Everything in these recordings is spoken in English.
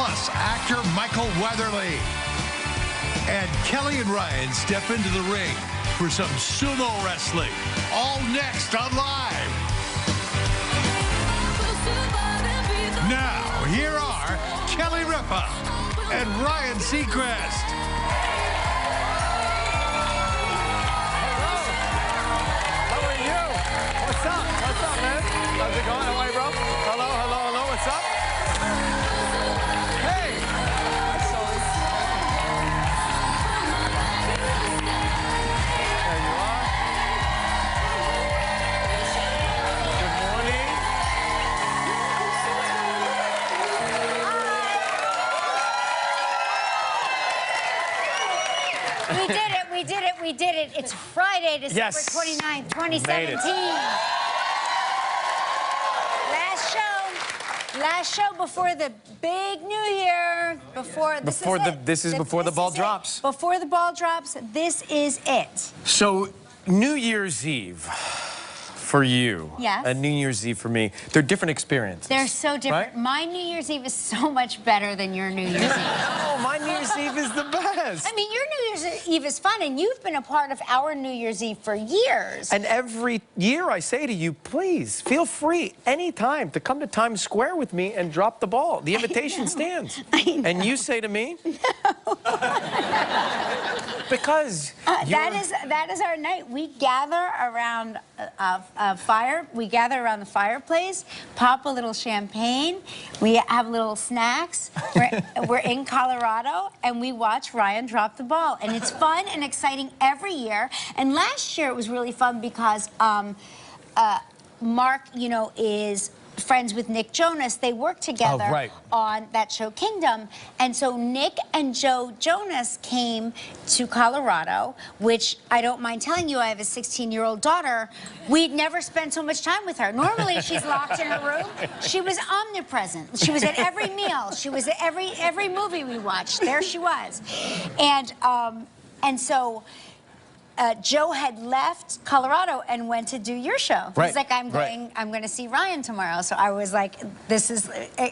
plus actor Michael Weatherly. And Kelly and Ryan step into the ring for some sumo wrestling. All next on Live. Now, here are Kelly Ripa and Ryan Seacrest. How are you? What's up? What's up, man? How's it going? How are you, bro? Hello, hello, hello. What's up? Hey! Hi, Sully. There you are. Good morning. We did it, we did it, we did it. It's Friday, December Yes. 29th, 2017. Last show before the big new year. This is before the ball drops. Before the ball drops, this is it. So, New Year's Eve for you. Yes. And New Year's Eve for me. They're different experiences. They're so different. Right? My New Year's Eve is so much better than your New Year's Eve. Oh, my New Year's Eve is the best. I mean, your New Year's Eve is fun, and you've been a part of our New Year's Eve for years. And every year I say to you, please, feel free anytime to come to Times Square with me and drop the ball. The invitation stands. I know. And you say to me, no. Because that is our night. We gather around a fire. We gather around the fireplace, pop a little champagne. We have little snacks. We're in Colorado, and we watch Ryan drop the ball. And it's fun and exciting every year. And last year it was really fun because Mark, you know, is friends with Nick Jonas. They work together on that show Kingdom. And so Nick and Joe Jonas came to Colorado, which I don't mind telling you, I have a 16-year-old daughter. We'd never spent so much time with her. Normally she's locked in her room. She was omnipresent. She was at every meal. She was at every movie we watched. There she was. And so Joe had left Colorado and went to do your show. He's like, I'm going to see Ryan tomorrow. So I was like, this is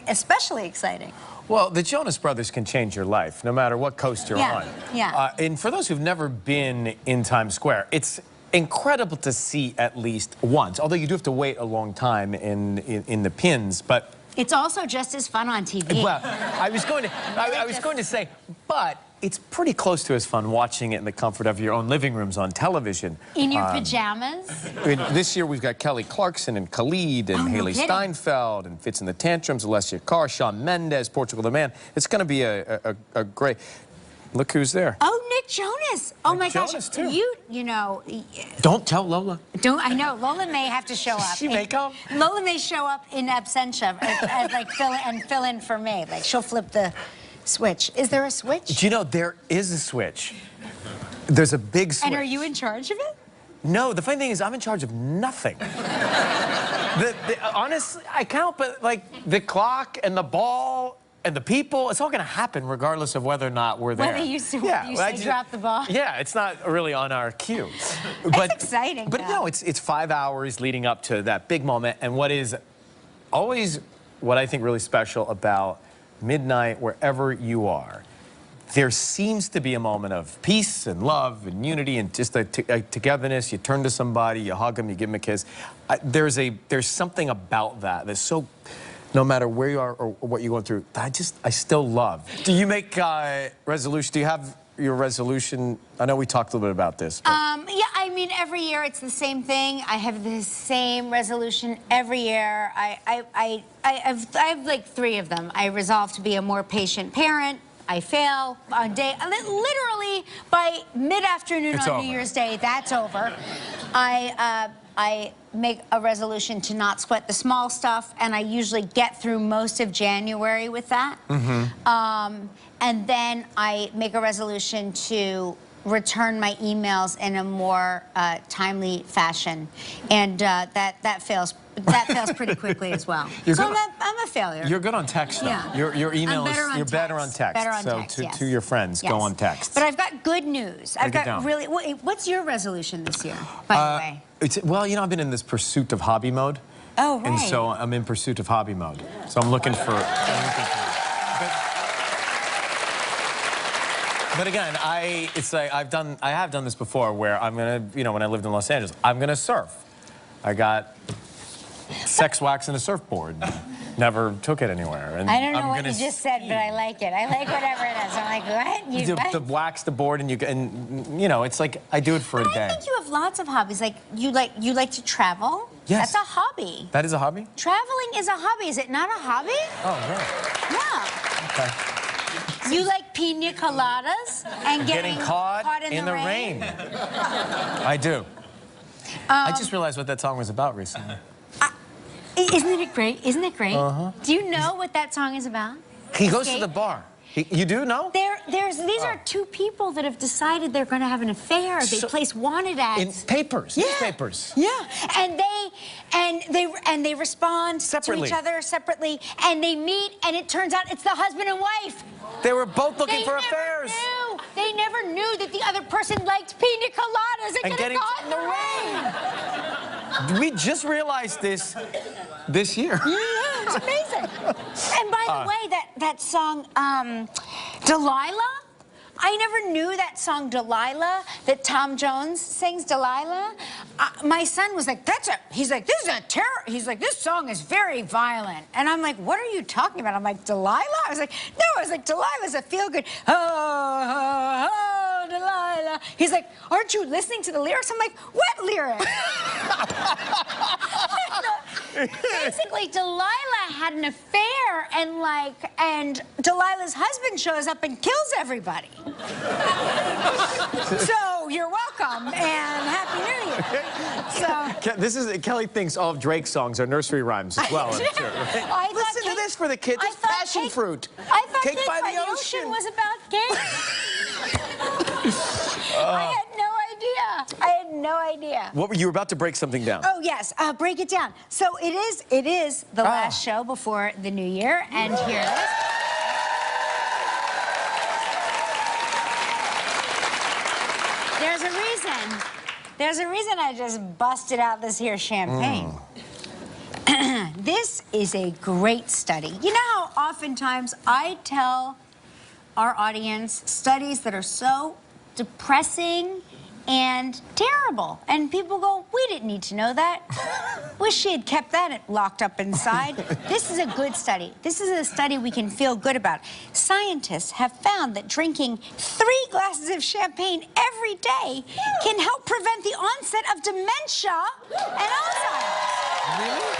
especially exciting. Well, the Jonas Brothers can change your life, no matter what coast you're on. Yeah. And for those who've never been in Times Square, it's incredible to see at least once. Although you do have to wait a long time in the pins, but it's also just as fun on TV. Well, I was going to say, but it's pretty close to as fun watching it in the comfort of your own living rooms on television. In your pajamas? This year we've got Kelly Clarkson and Khalid and Haley Steinfeld and Fitz and the Tantrums, Alessia Carr, Shawn Mendes, Portugal the Man. It's going to be a great... Look who's there. Oh, Nick Jonas. Oh, my gosh. Jonas, too. You know... Don't tell Lola. I know. Lola may have to show up. She may come. Lola may show up in absentia as like fill in for me. Like, she'll flip the switch. Is there a switch? Do you know, there is a switch. There's a big switch. And are you in charge of it? No, the funny thing is I'm in charge of nothing. Honestly, I count, but like the clock and the ball and the people, it's all going to happen regardless of whether or not we're there. Whether you say drop the ball. Yeah, it's not really on our cue. It's exciting, But no, it's 5 hours leading up to that big moment. And what is always what I think really special about midnight, wherever you are, there seems to be a moment of peace and love and unity and just a togetherness. You turn to somebody, you hug them, you give them a kiss. There's something about that that's so, no matter where you are or what you're going through, I still love. Do you make resolution? Do you have your resolution? I know we talked a little bit about this. Yeah, I mean, every year it's the same thing. I have the same resolution every year. I have like 3 of them. I resolve to be a more patient parent. I fail on literally by mid-afternoon on New Year's Day, that's over. I make a resolution to not sweat the small stuff, and I usually get through most of January with that. And then I make a resolution to return my emails in a more timely fashion, and that fails pretty quickly as well. So I'm a failure. You're good on text, though. Yeah. Your email you're better on text. Better on text, so yes. to your friends, go on text. But I've got good news. I've got really. What's your resolution this year, by the way? Well, you know, I've been in this pursuit of hobby mode. Oh, right. And so I'm in pursuit of hobby mode. So I'm looking for. But again, it's like I have done this before where I'm gonna, when I lived in Los Angeles, I'm gonna surf. I got sex wax and a surfboard. Never took it anywhere. And I don't know what you just said, but I like it. I like whatever it is. I'm like, what? The wax the board, and it's like I do it for a day. I think you have lots of hobbies. Like you like to travel. Yes. That's a hobby. That is a hobby? Traveling is a hobby. Is it not a hobby? Oh, right. Yeah. Okay. You like pina coladas and getting caught in the rain? I do. I just realized what that song was about recently. Isn't it great? Isn't it great? Uh-huh. Do you know what that song is about? He goes to the bar. You do know? These are two people that have decided they're going to have an affair. They place wanted ads in papers, newspapers. Yeah, and they respond separately to each other separately, and they meet, and it turns out it's the husband and wife. They were both looking for affairs. They never knew that the other person liked pina coladas and getting caught in the rain. We just realized this year. Yeah, it's amazing. And by the way, that song, Delilah, I never knew that song Delilah, that Tom Jones sings, Delilah. My son was like, he's like, this is a terror. He's like, this song is very violent. And I'm like, what are you talking about? I'm like, Delilah? I was like, no, I was like, Delilah's a feel-good, oh, oh, oh, Delilah. He's like, aren't you listening to the lyrics? I'm like, what lyrics? Basically, Delilah had an affair, and Delilah's husband shows up and kills everybody. So you're welcome, and Happy New Year. So Kelly thinks all of Drake's songs are nursery rhymes as well. I'm sure, right? Listen to this for the kids. It's passion fruit. I thought Cake by the Ocean was about cake. I had no idea. I had no idea. What were you about to break something down? Oh yes, break it down. So it is the last show before the new year, and here it is. There's a reason I just busted out this here champagne. This is a great study. You know how oftentimes I tell our audience studies that are so depressing and terrible, and people go, we didn't need to know that. Wish she had kept that locked up inside. This is a good study. This is a study we can feel good about. Scientists have found that drinking 3 glasses of champagne every day can help prevent the onset of dementia and Alzheimer's. Really?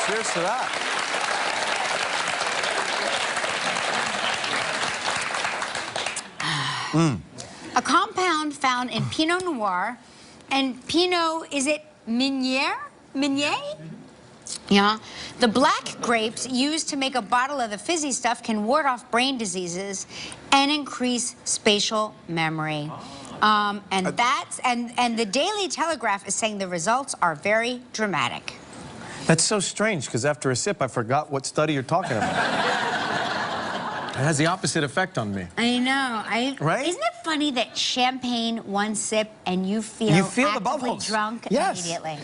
Cheers to that. A compound found in Pinot Noir, and Pinot, is it Meunier? Meunier? Yeah. The black grapes used to make a bottle of the fizzy stuff can ward off brain diseases and increase spatial memory. And the Daily Telegraph is saying the results are very dramatic. That's so strange, because after a sip, I forgot what study you're talking about. It has the opposite effect on me. I know. Right? Isn't it funny that champagne, one sip, and you feel the bubbles. Drunk immediately?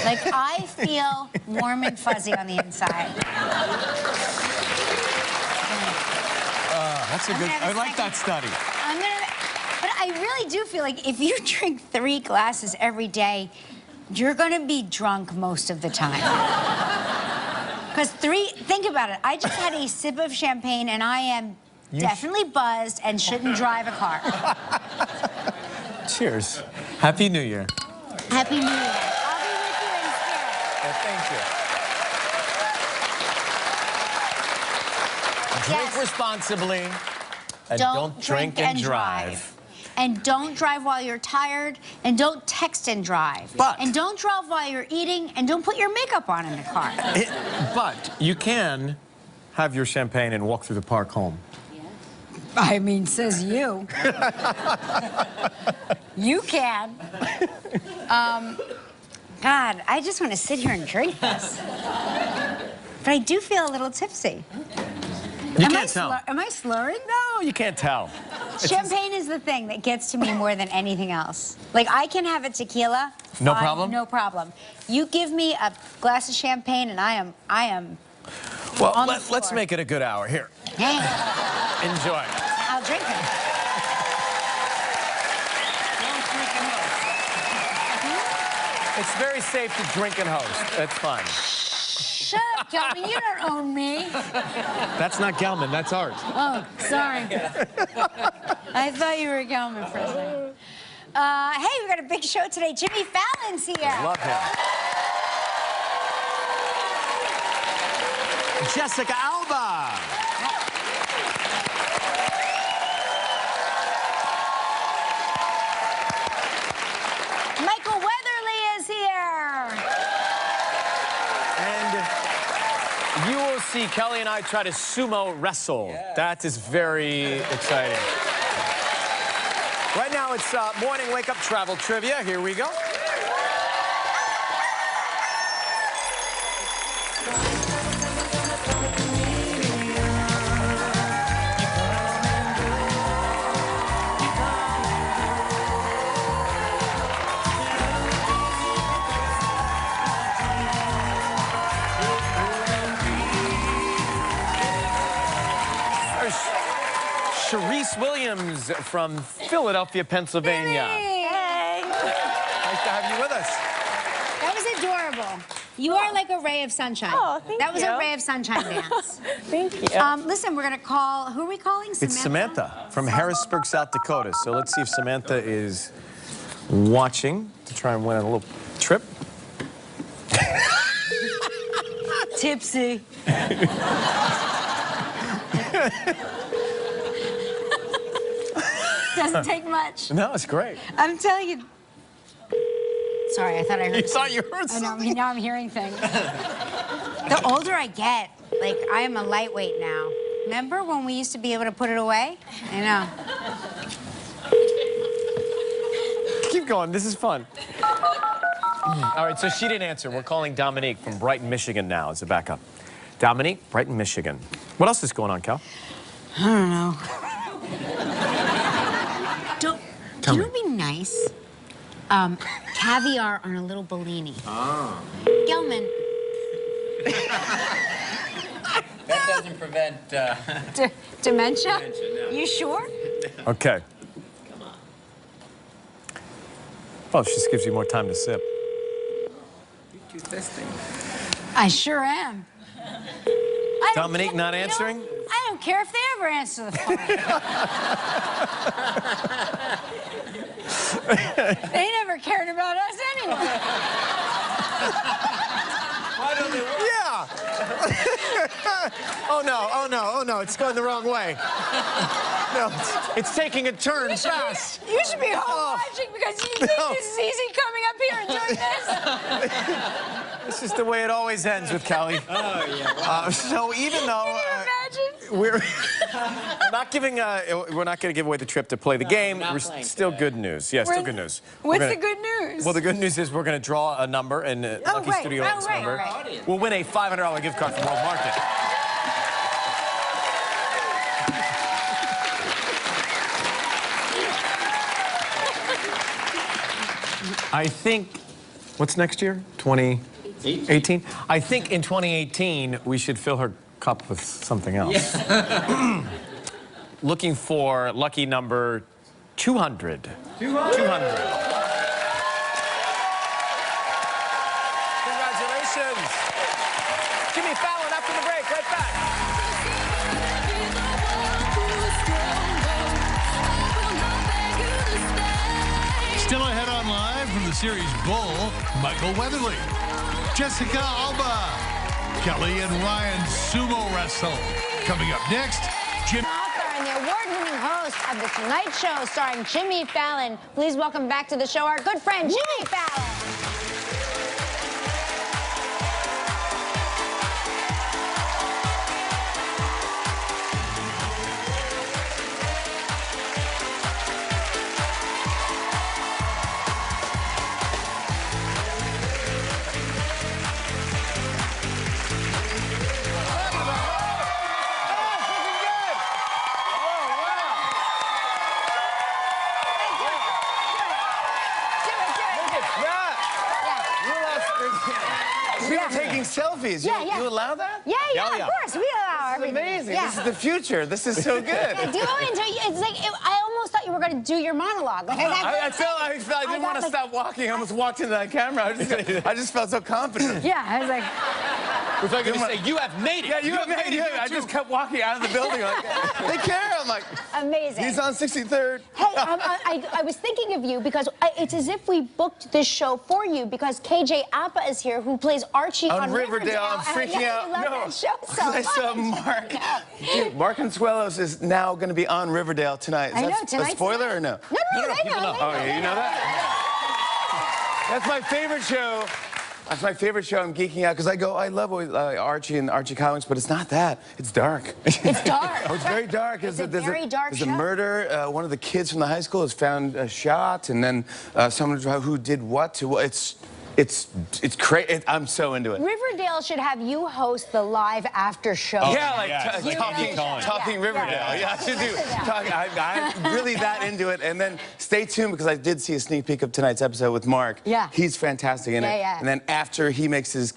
Like, I feel warm and fuzzy on the inside. That's a good... I like that study. But I really do feel like if you drink 3 glasses every day, you're going to be drunk most of the time. Because think about it. I just had a sip of champagne, and I am definitely buzzed and shouldn't drive a car. Cheers. Happy New Year. Happy New Year. I'll be with you in spirit. Thank you. Drink responsibly, and don't drink and drive. And don't drive while you're tired, and don't text and drive. And don't drive while you're eating, and don't put your makeup on in the car. But you can have your champagne and walk through the park home. Yeah. I mean, says you. You can. God, I just want to sit here and drink this. But I do feel a little tipsy. You can't tell. Am I slurring? No, you can't tell. Champagne is the thing that gets to me more than anything else. Like, I can have a tequila. No problem? No problem. You give me a glass of champagne, and I am well, let's make it a good hour. Here. Hey. Enjoy. It's very safe to drink and host. That's fine. Shut up, Gelman. You don't own me. That's not Gelman. That's Art. Oh, sorry. I thought you were Gelman for a second. Hey, we got a big show today. Jimmy Fallon's here. Love him. Jessica Alba. Michael Weatherly is here. And you will see Kelly and I try to sumo wrestle. Yeah. That is very exciting. Right now, it's morning wake-up travel trivia. Here we go. Sharice Williams from Philadelphia, Pennsylvania. Hey. Nice to have you with us. That was adorable. You are like a ray of sunshine. Oh, thank you. That was a ray of sunshine dance. Thank you. Listen, we're going to call, who are we calling? Samantha? It's Samantha from Harrisburg, South Dakota. So let's see if Samantha is watching to try and win a little trip. Tipsy. Doesn't take much. No, it's great. I'm telling you. Sorry, I thought I heard. You thought you heard I something? know, now I'm hearing things. The older I get, like, I am a lightweight now. Remember when we used to be able to put it away? I know. Keep going, this is fun. All right, so she didn't answer. We're calling Dominique from Brighton, Michigan now as a backup. Dominique, Brighton, Michigan. What else is going on, Cal? I don't know. You know what would be nice? Caviar on a little Bellini. Oh. Gelman. That doesn't prevent... Dementia? No. You sure? Okay. Come on. Oh, she just gives you more time to sip. You're too thirsty. I sure am. Dominique not answering? I don't care if they ever answer the phone. They never cared about us anyway. Why don't they work? Yeah. Oh no, oh no, oh no, it's going the wrong way. No, it's taking a turn fast. You should be home watching because you think this is easy coming up here and doing this. This is the way it always ends with Kelly. Oh, yeah. Wow. So even though... Can you imagine? We're not going to give away the trip to play the game. We're still good news. Yeah, still good news. What's the good news? Well, the good news is we're going to draw a number, and Lucky Studio number. Right. We'll win a $500 gift card from World Market. I think, what's next year? 2018? I think in 2018, we should fill her cup with something else. Yeah. Looking for lucky number 200. 200. Congratulations. Jimmy Fallon after the break, right back. Still ahead on Live from the series Bull, Michael Weatherly, Jessica Alba, Kelly and Ryan sumo wrestle. Coming up next, Jim. Author and the award-winning host of The Tonight Show starring Jimmy Fallon. Please welcome back to the show our good friend, Jimmy Fallon. movies. Yeah, you, yeah. you allow that? Yeah, Yeah, of course. We allow everything. Amazing. Yeah. This is the future. This is so good. Yeah, do it until it's like I almost thought you were going to do your monologue. Like, I didn't want to stop walking. I almost walked into that camera. I just felt so confident. Yeah, I was like. If I could say, you have made it. Yeah, you have made it. I just kept walking out of the building like, they care. I'm like, amazing. he's on 63rd. Hey, I was thinking of you because it's as if we booked this show for you because KJ Alba is here, who plays Archie on Riverdale. I'm freaking out. I love that show so I saw much. Mark. Dude, Mark Consuelos is now going to be on Riverdale tonight. Is I know, that a tonight's spoiler or no? No, they know. Oh, yeah, you know that? That's my favorite show. That's my favorite show. I'm geeking out because I love Archie and Archie comics, but it's not that. It's dark. It's dark. Oh, it's very dark. It's a very dark There's show. a murder. One of the kids from the high school is found shot, and then someone who did what to what. It's crazy. I'm so into it. Riverdale should have you host the live after show. Yeah, like talking Riverdale. Yeah, I should do talking. I'm really that into it. And then stay tuned because I did see a sneak peek of tonight's episode with Mark. Yeah. He's fantastic in it. Yeah. And then after he makes his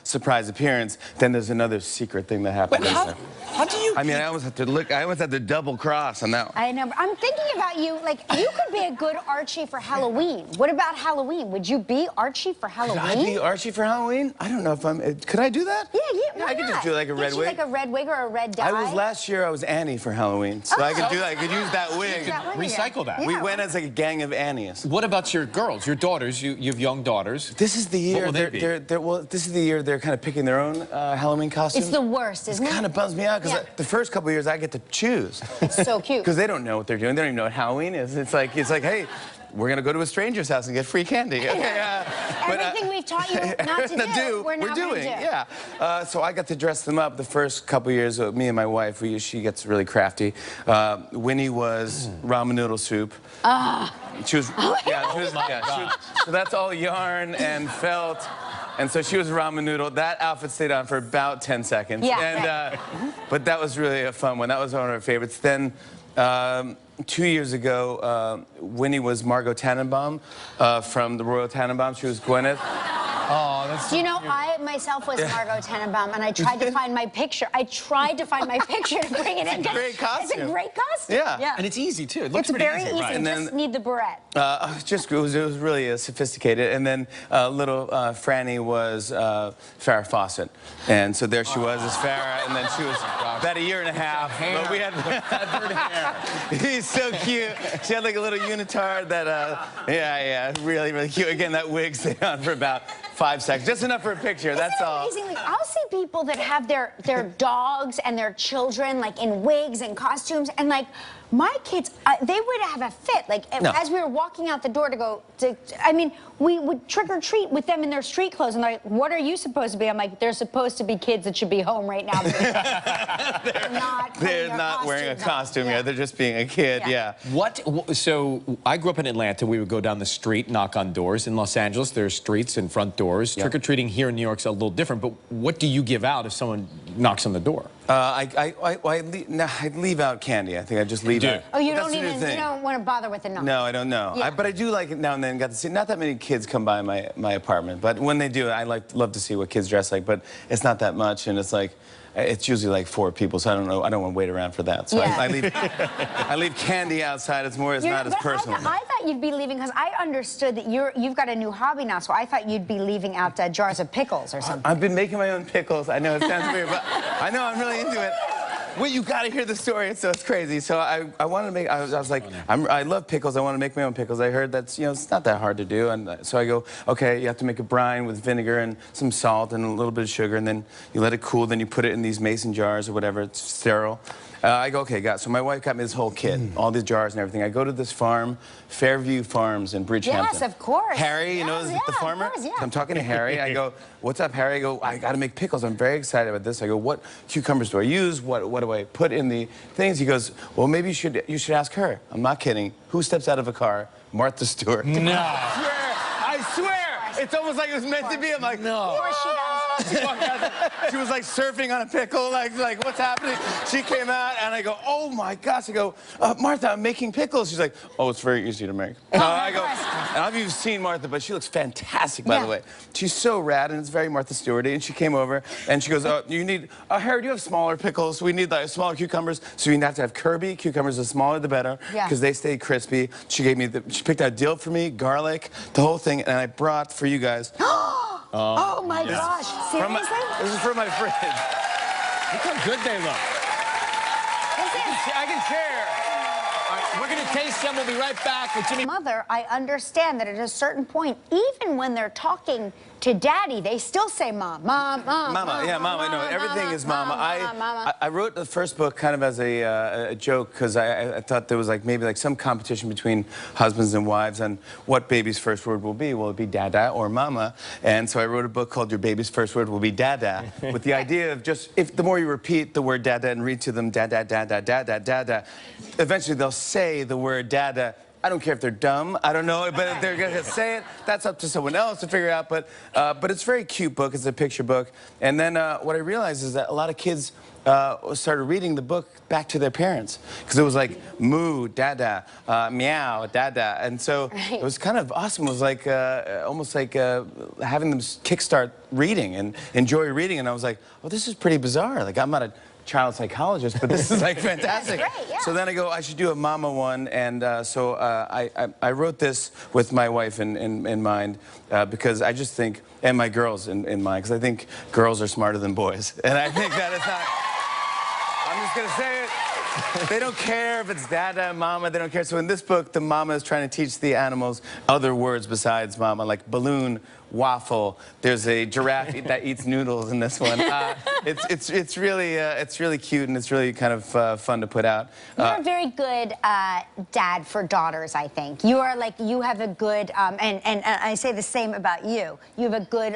surprise appearance, then there's another secret thing that happens. How do you? I mean, I almost had to look. I almost had to double cross on that one. I know. I'm thinking about you. Like, you could be a good Archie for Halloween. What about Halloween? Would you be Archie for Halloween? Could I be Archie for Halloween? I don't know if I'm. Could I do that? Yeah. I could just do like a red wig. Like a red wig or a red dye. Last year I was Annie for Halloween, so I could do that. I could use that wig. Recycle that. Yeah. We went as like a gang of Annies. What about your girls, your daughters? You have young daughters. This is the year What will they be? this is the year they're kind of picking their own Halloween costumes. It's the worst, isn't it? It kind of bums me out because the first couple of years I get to choose. It's so cute. Because they don't know what they're doing. They don't even know what Halloween is. It's like, hey, we're gonna go to a stranger's house and get free candy. Okay, Everything we've taught you not to do, we're now doing. gonna do. Yeah. So I got to dress them up the first couple years. Me and my wife, she gets really crafty. Winnie was ramen noodle soup. She was. So that's all yarn and felt. And so she was ramen noodle. That outfit stayed on for about 10 seconds. Yeah. And, but that was really a fun one. That was one of our favorites. Then 2 years ago, Winnie was Margot Tannenbaum from the Royal Tenenbaums. She was Gwyneth. Oh, that's. Do you know, I myself was Margot Tannenbaum, and I tried to find my picture. I tried to find my picture to bring it in. It's a great costume. It's a great costume. Yeah. And it's easy too. It looks It's pretty very easy. Right. You And just then- need the barrette. It was really sophisticated. And then little Franny was Farrah Fawcett. And so there she was as Farrah, and then she was about a year and a half. But we had feathered hair. He's so cute. She had like a little unitard that, really, really cute. Again, that wig stayed on for about 5 seconds. Just enough for a picture, that's all. Amazing. Like, I'll see people that have their dogs and their children like in wigs and costumes, and like my kids, they would have a fit. Like as we were walking out the door to go to, I mean, we would trick or treat with them in their street clothes, and they're like, "What are you supposed to be?" I'm like, "They're supposed to be kids that should be home right now." They're not wearing a costume yet. They're just being a kid. Yeah. So I grew up in Atlanta. We would go down the street, knock on doors. In Los Angeles, there's streets and front doors. Yeah. Trick-or-treating here in New York's a little different, but what do you give out if someone knocks on the door? I leave out candy. I think I just leave out. Oh, you That's don't the new even, thing. you don't want to bother with the knock. No, I don't know. Yeah. But I do like it now and then. Got to see. Not that many kids come by my apartment, but when they do, I love to see what kids dress like. But it's not that much, and it's like. It's usually like 4 people, so I don't know. I don't want to wait around for that. So I leave candy outside. It's not as personal. I thought you'd be leaving because I understood that you've got a new hobby now. So I thought you'd be leaving out jars of pickles or something. I've been making my own pickles. I know it sounds weird, but I know I'm really into it. Well, you got to hear the story. So it's crazy. So I wanted to make. I was like, I love pickles. I want to make my own pickles. I heard that's it's not that hard to do. And so I go, okay, you have to make a brine with vinegar and some salt and a little bit of sugar, and then you let it cool. Then you put it in these mason jars or whatever. It's sterile. I go, okay, so my wife got me this whole kit, all these jars and everything. I go to this farm, Fairview Farms in Bridgehampton. Yes, of course. Harry, you know the farmer? Of course, yeah. So I'm talking to Harry. I go, what's up, Harry? I go, I got to make pickles. I'm very excited about this. I go, what cucumbers do I use? What do I put in the things? He goes, well, maybe you should ask her. I'm not kidding. Who steps out of a car? Martha Stewart. No. I swear. It's almost like it was meant to be. I'm like, no. Of course she does. She walked out. She was like surfing on a pickle, like what's happening? She came out, and I go, oh my gosh. I go, Martha, I'm making pickles. She's like, oh, it's very easy to make. I go, and I haven't even seen Martha, but she looks fantastic, by the way. She's so rad, and it's very Martha Stewart-y. And she came over, and she goes, you need, Harry, do you have smaller pickles? We need like smaller cucumbers. So you have to have Kirby cucumbers. The smaller, the better, because they stay crispy. She gave me, she picked out dill for me, garlic, the whole thing, and I brought for you guys. Oh my gosh! Seriously? This is for my fridge. Look how good they look. I can share. All right, we're going to taste them. We'll be right back with Jimmy. Mother, I understand that at a certain point, even when they're talking to daddy, they still say mom, mom, mom. Mama, yeah, mama. No, everything is mama. I wrote the first book kind of as a joke because I thought there was like maybe like some competition between husbands and wives on what baby's first word will be. Will it be dada or mama? And so I wrote a book called Your Baby's First Word Will Be Dada, with the idea of just if the more you repeat the word dada and read to them dada, dada, dada, dada, eventually they'll say the word dada. I don't care if they're dumb. I don't know, but if they're gonna say it, that's up to someone else to figure out. But it's a very cute book. It's a picture book. And then what I realized is that a lot of kids started reading the book back to their parents because it was like moo, dada, meow, dada, and so it was kind of awesome. It was like almost like having them kickstart reading and enjoy reading. And I was like, oh, this is pretty bizarre. Like I'm not a child psychologist, but this is like fantastic. That's great, yeah. So then I go, I should do a mama one, and so I wrote this with my wife in mind because I just think, and my girls in mind, because I think girls are smarter than boys, and I think that it's not. I'm just gonna say it. They don't care if it's dada, mama, they don't care. So in this book, the mama is trying to teach the animals other words besides mama, like balloon, waffle. There's a giraffe that eats noodles in this one. It's really cute, and it's really kind of fun to put out. You're a very good dad for daughters, I think. You are like, you have a good, and I say the same about you. You have a good,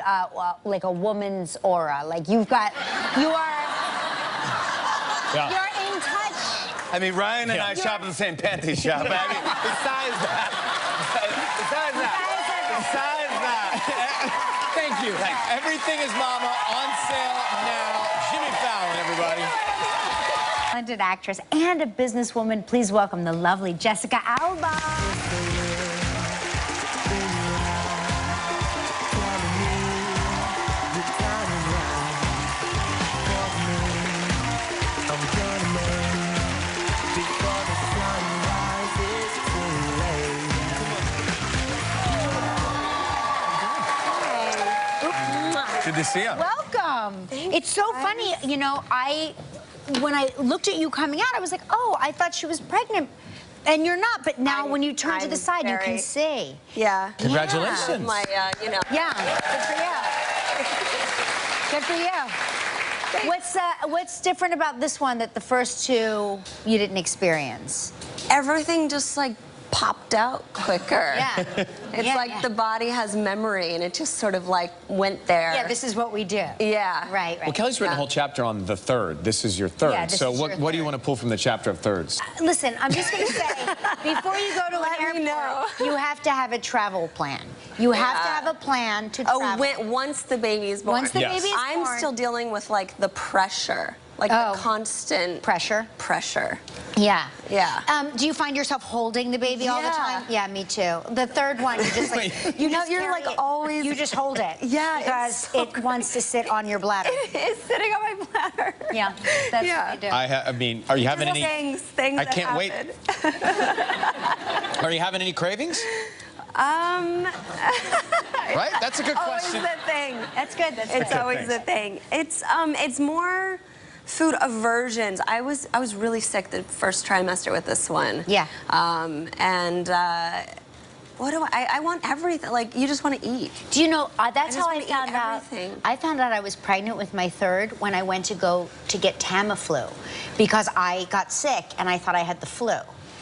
like a woman's aura. Like you are you're in touch. I mean, Ryan and I shop at the same panty shop. I mean, besides that. Thank you. Everything is mama on sale now. Jimmy Fallon, everybody. Talented actress and a businesswoman. Please welcome the lovely Jessica Alba. Good to see you. Welcome. It's so funny, you know, when I looked at you coming out, I was like, oh, I thought she was pregnant. And you're not, but now when you turn to the side, you can see. Yeah. Congratulations. My, you know. Yeah, good for you. Good for you. What's different about this one that the first two you didn't experience? Everything just like popped out quicker. Yeah. It's like the body has memory and it just sort of like went there. Yeah, this is what we do. Yeah. Right. Well, Kelly's written a whole chapter on the third. This is your third. Yeah, this so is your what do you third. want to pull from the chapter of thirds? Listen, I'm just going to say, before you go to Let an me airport, know. you have to have a travel plan. You have to have a plan to travel. Once the baby's born. Once the baby is born. I'm still dealing with like the pressure. Like the constant pressure. Yeah. Yeah. Do you find yourself holding the baby all the time? Yeah, me too. The third one, you just like you're like always. You just hold it. Yeah. Because it wants to sit on your bladder. It's sitting on my bladder. Yeah. That's what you do. I mean, are you having any? Things I can't wait. Are you having any cravings? Right? That's a good question. Always the thing. That's good. It's always the thing. It's more food aversions. I was really sick the first trimester with this one. Yeah. What do I want everything. Like, you just want to eat. Do you know, that's how I wanna eat found out. everything. I found out I was pregnant with my third when I went to get Tamiflu because I got sick and I thought I had the flu.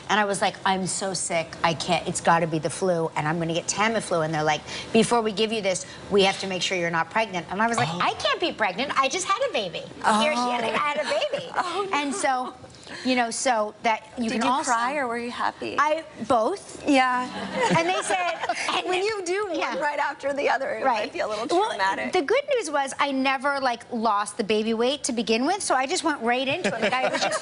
And I was like, I'm so sick, I can't, it's gotta be the flu, and I'm gonna get Tamiflu. And they're like, before we give you this, we have to make sure you're not pregnant. And I was like, I can't be pregnant, I just had a baby. Here, I had a baby. And so You know, so that you Did can you also cry or were you happy? both. Yeah. And they said, and When you do one right after the other, it might be a little traumatic. Well, the good news was I never like lost the baby weight to begin with, so I just went right into it. Like I was just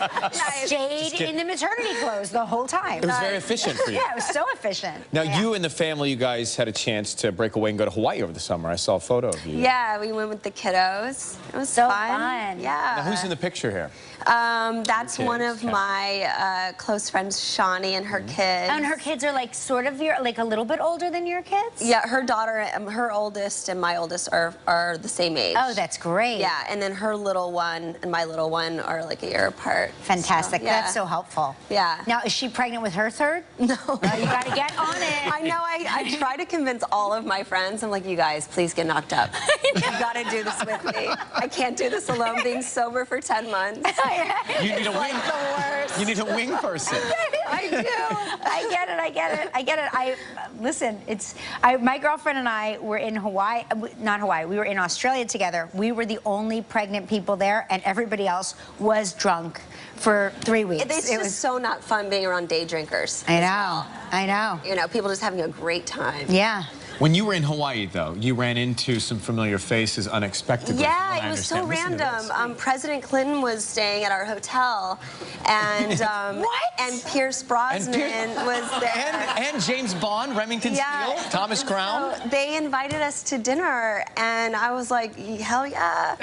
stayed in the maternity clothes the whole time. It was very efficient for you. Yeah, it was so efficient. Now, Yeah. you and the family, you guys had a chance to break away and go to Hawaii over the summer. I saw a photo of you. Yeah, we went with the kiddos. It was So fun. fun. Yeah. Now, who's in the picture here? That's one of my close friends, Shawnee, and her kids. And her kids are like sort of like a little bit older than your kids? Yeah, her daughter, her oldest and my oldest are the same age. Oh, that's great. Yeah, and then her little one and my little one are like a year apart. Fantastic. So, yeah. That's so helpful. Yeah. Now, is she pregnant with her third? No. You got to get on it. I know, I try to convince all of my friends. I'm like, you guys, please get knocked up. You got to do this with me. I can't do this alone, being sober for 10 months. You need a wing. Like the worst. You need a wing person. I do. I get it. I get it. I get it. Listen. My girlfriend and I were in Hawaii, not Hawaii. We were in Australia together. We were the only pregnant people there, and everybody else was drunk for 3 weeks. It's just so not fun being around day drinkers. I know. I know. You know, people just having a great time. Yeah. When you were in Hawaii, though, you ran into some familiar faces unexpectedly. Yeah, it was so random. President Clinton was staying at our hotel, and What? And Pierce Brosnan was there. And James Bond, Remington Yeah. Steele, Thomas Crown. So they invited us to dinner, and I was like, hell yeah,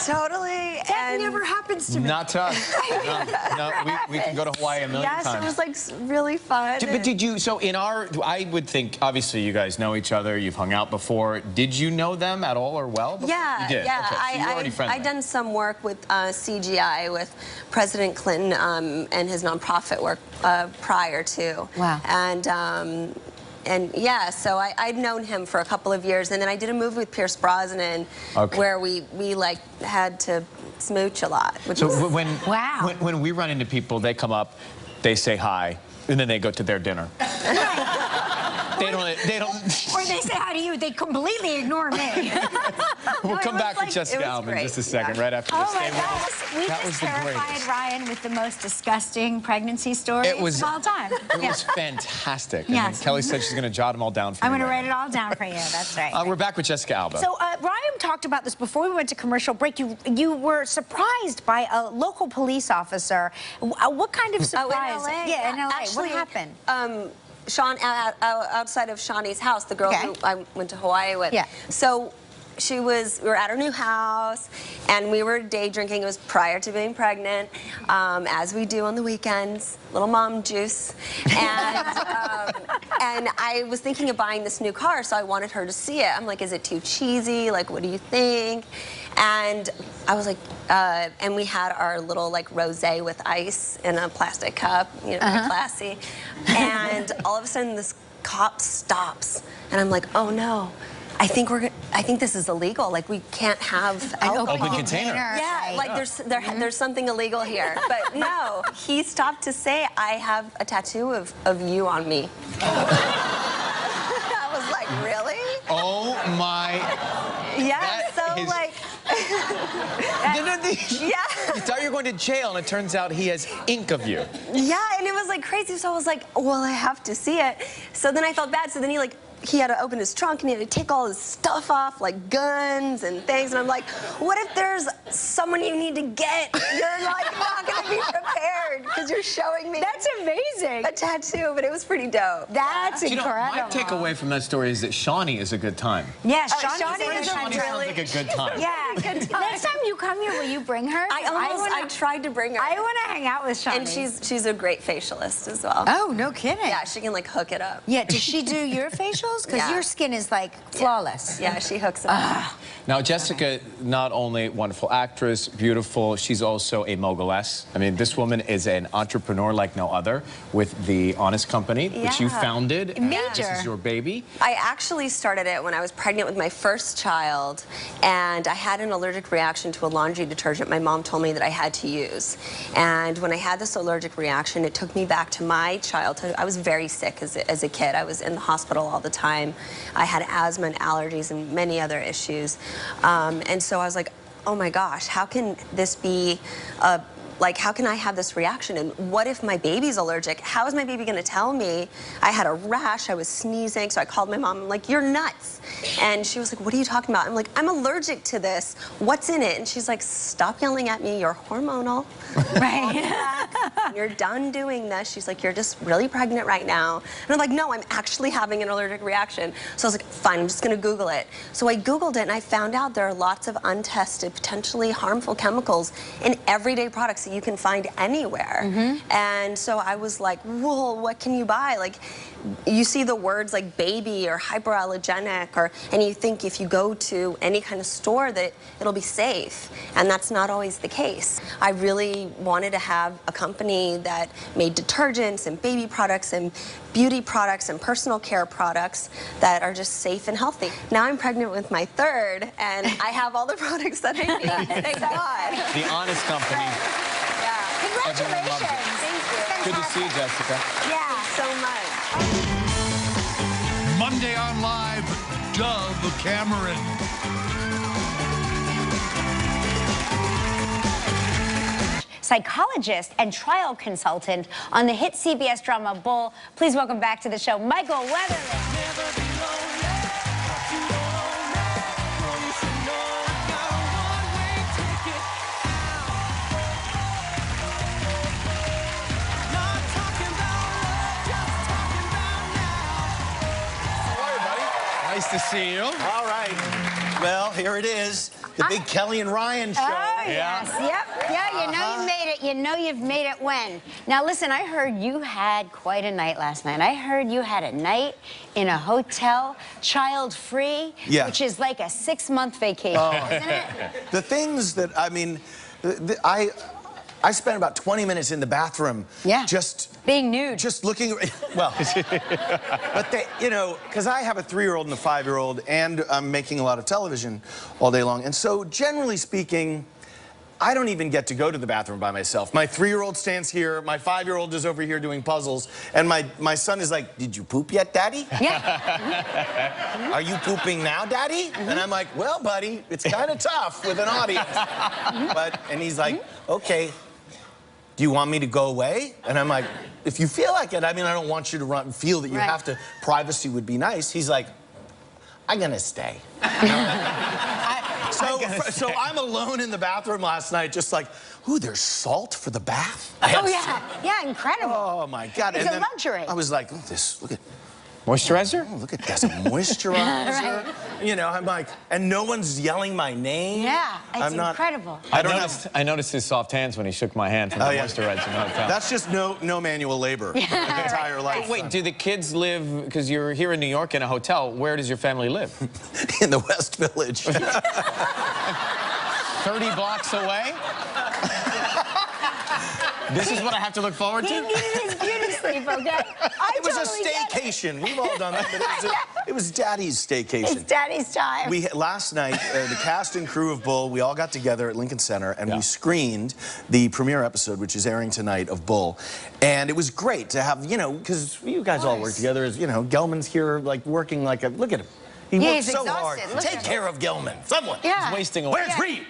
totally. That never happens to me. Not to us. No, we can go to Hawaii a million Yes, times. it was like really fun. But did you, so I would think, obviously you guys know each other, you've hung out before. Did you know them at all or well before? Yeah, You did? yeah. Okay, so you were already friendly. I'd done some work with CGI with President Clinton and his nonprofit work prior to. Wow. And yeah, so I'd known him for a couple of years, and then I did a movie with Pierce Brosnan where we like had to smooch a lot. So when, Wow. when we run into people, they come up, they say hi, and then they go to their dinner. They don't. Or they say hi to you. They completely ignore me. We'll come back with it Jessica was Alba in great. just a second, Yeah. right after Oh this. my Stay with us. gosh, we That was just the terrified greatest. Ryan with the most disgusting pregnancy stories It was of all time. It was fantastic. Yes. And then Kelly said she's going to jot them all down for I'm you. going to right write it all down for you. That's right. We're back with Jessica Alba. So Ryan talked about this before we went to commercial break. You were surprised by a local police officer. What kind of surprise? Oh, in LA? Yeah, in LA. Actually, what happened? Sean, outside of Shawnee's house, the girl who I went to Hawaii with. Yeah. So we were at her new house, and we were day drinking. It was prior to being pregnant, as we do on the weekends, little mom juice. And I was thinking of buying this new car, so I wanted her to see it. I'm like, is it too cheesy? Like, what do you think? And I was like, and we had our little like rosé with ice in a plastic cup, you know, very classy. And all of a sudden, this cop stops, and I'm like, oh no. I think this is illegal. Like, we can't have alcohol. Open container. Yeah, like there's something illegal here. But no, he stopped to say, I have a tattoo of you on me. I was like, really? Oh my. Yeah, That so is- like, Yeah. You thought you were going to jail, and it turns out he has ink of you. yeah, and it was like crazy. So I was like, well, I have to see it. So then I felt bad. So then he had to open his trunk and he had to take all his stuff off, like guns and things. And I'm like, what if there's someone you need to get? You're like not gonna be prepared because you're showing me. That's amazing. A tattoo, but it was pretty dope. That's You know, incredible. my takeaway from that story is that Shawnee is a good time. Yeah, Shawnee Shawnee is a Shawnee sounds like a good time. Yeah. Next time you come here, will you bring her? I tried to bring her. I want to hang out with Shawnee. And she's a great facialist as well. Oh, no kidding. Yeah, she can like hook it up. Yeah, does she do your facials? Because Yeah. your skin is like flawless. Yeah, she hooks it up. Now, Jessica, not only wonderful actress, beautiful, she's also a moguless. I mean, this woman is an entrepreneur like no other with the Honest Company, which you Yeah. founded. Major. This is your baby. I actually started it when I was pregnant with my first child, and I had an allergic reaction to a laundry detergent my mom told me that I had to use. And when I had this allergic reaction, it took me back to my childhood. I was very sick as a kid. I was in the hospital all the time. I had asthma and allergies and many other issues. And so I was like, oh my gosh, how can this be like, how can I have this reaction? And what if my baby's allergic? How is my baby gonna tell me? I had a rash, I was sneezing, so I called my mom, I'm like, you're nuts. And she was like, what are you talking about? I'm like, I'm allergic to this. What's in it? And she's like, stop yelling at me, you're hormonal. Right. You're done doing this. She's like, you're just really pregnant right now. And I'm like, no, I'm actually having an allergic reaction. So I was like, fine, I'm just gonna Google it. So I Googled it and I found out there are lots of untested, potentially harmful chemicals in everyday products that you can find anywhere. And so I was like, whoa, what can you buy? Like, you see the words like baby or hyperallergenic, and you think if you go to any kind of store that it'll be safe, and that's not always the case. I really wanted to have a company that made detergents and baby products and beauty products and personal care products that are just safe and healthy. Now I'm pregnant with my third, and I have all the products that I need. Thank God. The honest company. Yeah. Everyone loves it. Congratulations. Thank you. Good to see you, Jessica. Yeah. So much. Monday on Live, Dove Cameron. Psychologist and trial consultant on the hit CBS drama Bull. Please welcome back to the show, Michael Weatherly. Nice to see you. All right. Well, here it is. The big Kelly and Ryan show. Oh, yes. Yep. Yeah, you know you made it. You know you've made it when. Now, listen, I heard you had quite a night last night. I heard you had a night in a hotel, child-free, Yeah. which is like a 6-month vacation, isn't it? The things that, I mean, I spent about 20 minutes in the bathroom. Yeah. Just being nude. Just looking, well, but they, you know, because I have a 3-year-old and a 5-year-old, and I'm making a lot of television all day long. And so, generally speaking, I don't even get to go to the bathroom by myself. My 3-year-old stands here, my 5-year-old is over here doing puzzles, and my son is like, did you poop yet, Daddy? Yeah. Are you pooping now, Daddy? And I'm like, well, buddy, it's kind of tough with an audience. And he's like, okay. Do you want me to go away? And I'm like, if you feel like it, I mean, I don't want you to feel that you have to, privacy would be nice. He's like, I'm gonna stay. So I'm alone in the bathroom last night, just like, ooh, there's salt for the bath? Oh, yeah. Yeah, incredible. Oh, my God. It's and a then luxury. I was like, look at, Moisturizer? oh, look at that, a moisturizer. Right. You know, I'm like, and no one's yelling my name. Yeah, it's incredible. I noticed his soft hands when he shook my hand from the moisturizer in the hotel. That's just no manual labor the entire life. Wait, do the kids live, because you're here in New York in a hotel, where does your family live? In the West Village. 30 blocks away? This is what I have to look forward to? He needed his beauty sleep, okay? It was a staycation. We've all done that, but it was Daddy's staycation. It's Daddy's time. Last night, the cast and crew of Bull, we all got together at Lincoln Center, and we screened the premiere episode, which is airing tonight, of Bull. And it was great to have, you know, because you guys all work together. As you know, Gelman's here, like, working like a, look at him. He works so hard. Take care of Gelman. Someone. Yeah. He's wasting away. Where's Reed?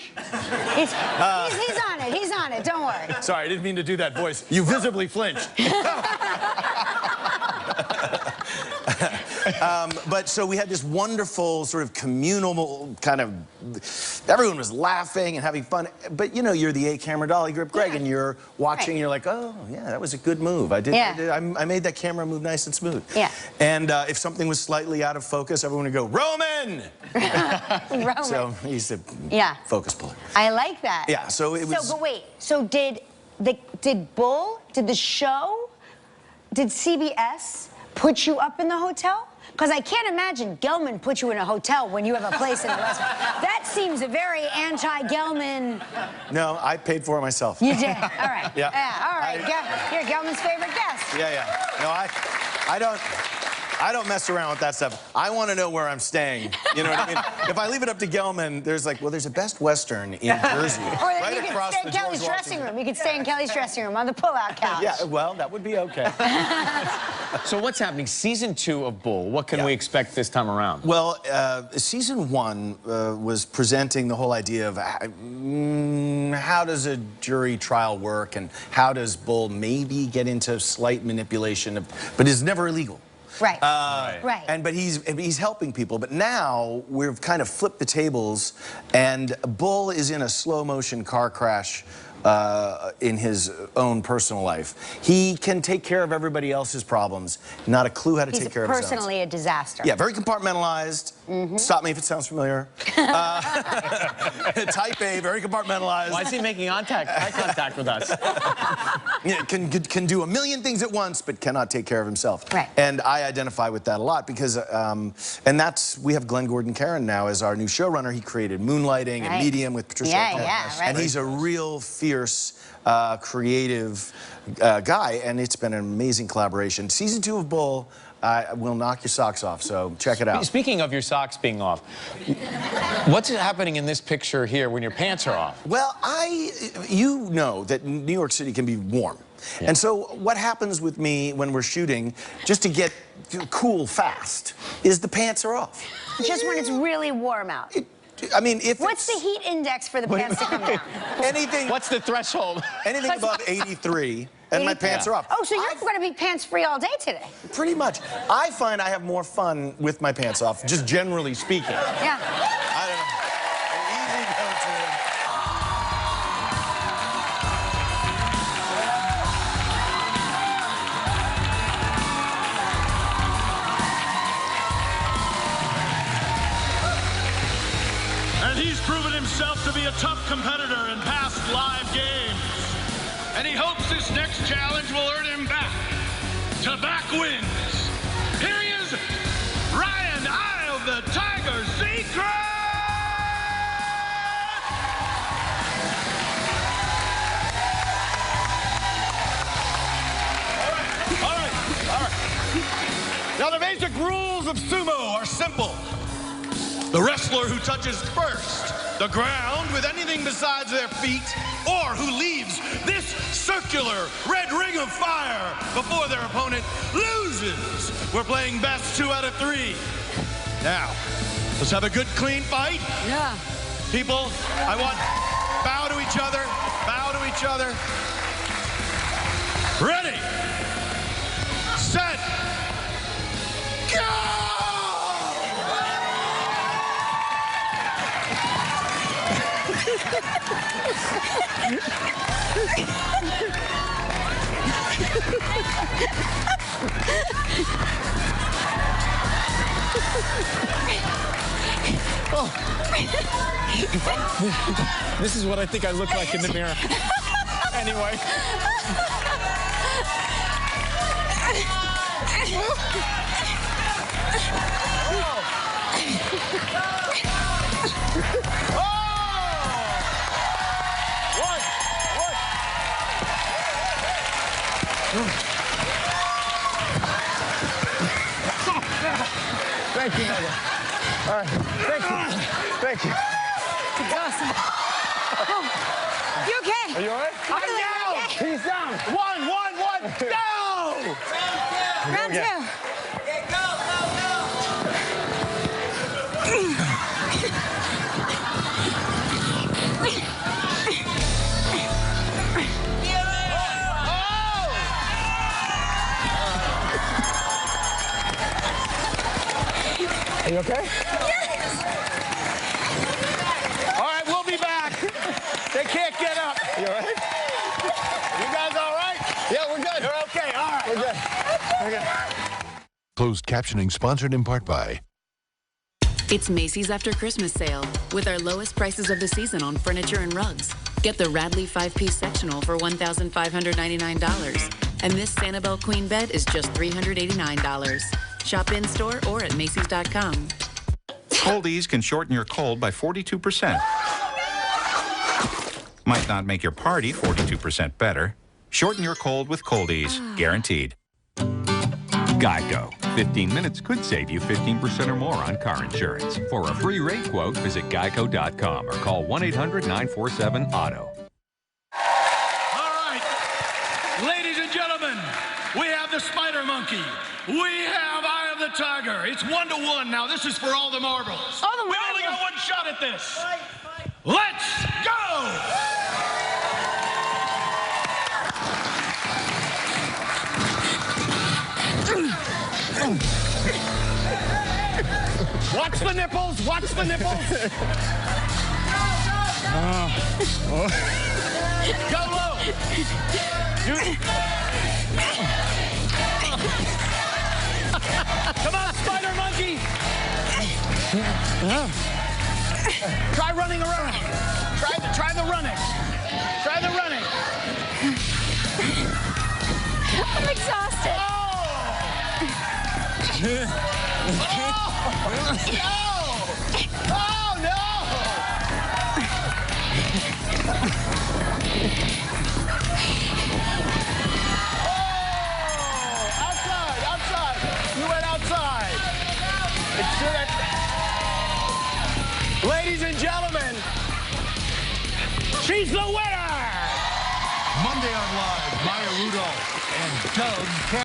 He's on it. He's on it. Don't worry. Sorry, I didn't mean to do that voice. You visibly flinched. But so we had this wonderful sort of communal kind of, everyone was laughing and having fun. But you know, you're the 8-camera dolly grip Greg, and you're watching, and you're like, oh, yeah, that was a good move. I made that camera move nice and smooth. Yeah. And if something was slightly out of focus, everyone would go, Roman! Roman. So he's a focus puller. I like that. Yeah, so it was... So, but wait, so did Bull, did the show, did CBS put you up in the hotel? Because I can't imagine Gelman put you in a hotel when you have a place in the West. That seems a very anti-Gelman. No, I paid for it myself. You did? All right. Yeah. All right. You're Gelman's favorite guest. Yeah. No, I don't mess around with that stuff. I want to know where I'm staying. You know what I mean? If I leave it up to Gelman, there's like, well, there's a Best Western in Jersey. Or right you could across stay in the Kelly's George dressing Washington. room. You could stay in Kelly's dressing room on the pull-out couch. Yeah, well, that would be okay. So what's happening? Season 2 of Bull. What can we expect this time around? Well, season 1 was presenting the whole idea of how does a jury trial work and how does Bull maybe get into slight manipulation, but it's never illegal. Right. Right. But he's helping people. But now we've kind of flipped the tables, and Bull is in a slow motion car crash in his own personal life. He can take care of everybody else's problems, not a clue how to take care of his own. He's personally a disaster. Yeah, very compartmentalized. Stop me if it sounds familiar. Type A, very compartmentalized. Why is he making eye contact with us? Yeah, can do a million things at once, but cannot take care of himself. Right. And I identify with that a lot because, we have Glenn Gordon Caron now as our new showrunner. He created Moonlighting and Medium with Patricia O'Connor. Right. And he's a real fierce, creative guy, and it's been an amazing collaboration. Season 2 of Bull will knock your socks off, so check it out. Speaking of your socks being off, what's happening in this picture here when your pants are off? Well, you know that New York City can be warm. Yeah. And so what happens with me when we're shooting, just to get cool fast, is the pants are off. Just when it's really warm out. I mean, if what's the heat index for the pants to come down? Anything. What's the threshold? Anything above 83, and my pants are off. Oh, so you're going to be pants-free all day today? Pretty much. I find I have more fun with my pants off, just generally speaking. Yeah. I don't know. Easy go-to. And he's proven himself to be a tough competitor in past live games. And he hopes this next challenge will earn him back to back wins. Here he is, Ryan, Eye of the Tiger Secret! All right. Now, the basic rules of sumo are simple. The wrestler who touches first the ground with anything besides their feet, or who leaves this circular red ring of fire before their opponent loses. We're playing best 2 out of 3. Now, let's have a good, clean fight. Yeah. People, I want bow to each other, bow to each other. Ready, set, go! Oh. This is what I think I look like in the mirror. Anyway. Thank you, Megan. All right, thank you. Thank you. Awesome. Oh, you okay? Are you all right? I'm down. Okay. He's down. One, go! Round 2. Okay, go! Are you okay? Yes! All right, we'll be back. They can't get up. You all right? You guys all right? Yeah, we're good. You're okay. All right. We're good. We're good. Closed captioning sponsored in part by It's Macy's After Christmas sale with our lowest prices of the season on furniture and rugs. Get the Radley 5-piece sectional for $1,599. And this Sanibel Queen bed is just $389. Shop in-store or at Macy's.com. Coldies can shorten your cold by 42%. Might not make your party 42% better. Shorten your cold with Coldies, guaranteed. Geico. 15 minutes could save you 15% or more on car insurance. For a free rate quote, visit geico.com or call 1-800-947-AUTO. All right, ladies and gentlemen, we have the Spider Monkey. We have Eye of the Tiger. It's 1-1 now. This is for all the marbles. All the We only got one shot at this. Let's go! Watch the nipples. Watch the nipples. Go low. Come on, spider monkey. Try running around. Try the running. Try the running. I'm exhausted. Oh, no! Outside. You went outside. Ladies and gentlemen, she's the winner! Monday on Live, Maya Rudolph and Doug